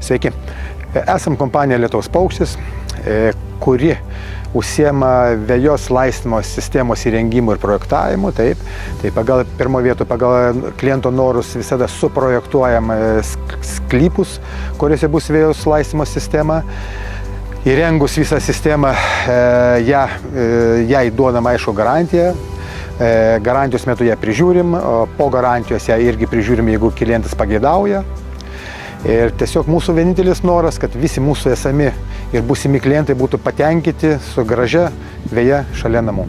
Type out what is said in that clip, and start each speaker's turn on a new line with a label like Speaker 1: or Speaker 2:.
Speaker 1: Sveiki. Esam kompanija Lietuvos paukštis, kuri užsiema vejos laistymo sistemos įrengimu ir projektavimu. Taip. Tai pirmo vietų pagal kliento norus visada suprojektuojam sklypus, kuriuose bus vejos laistymo sistema. Įrengus visą sistemą, jai duodama aišku garantiją. Garantijos metu ją prižiūrim, o po garantijos ją irgi prižiūrim, jeigu klientas pageidauja. Ir tiesiog mūsų vienintelis noras, kad visi mūsų esami ir būsimi klientai būtų patenkinti su gražia veja šalia namų.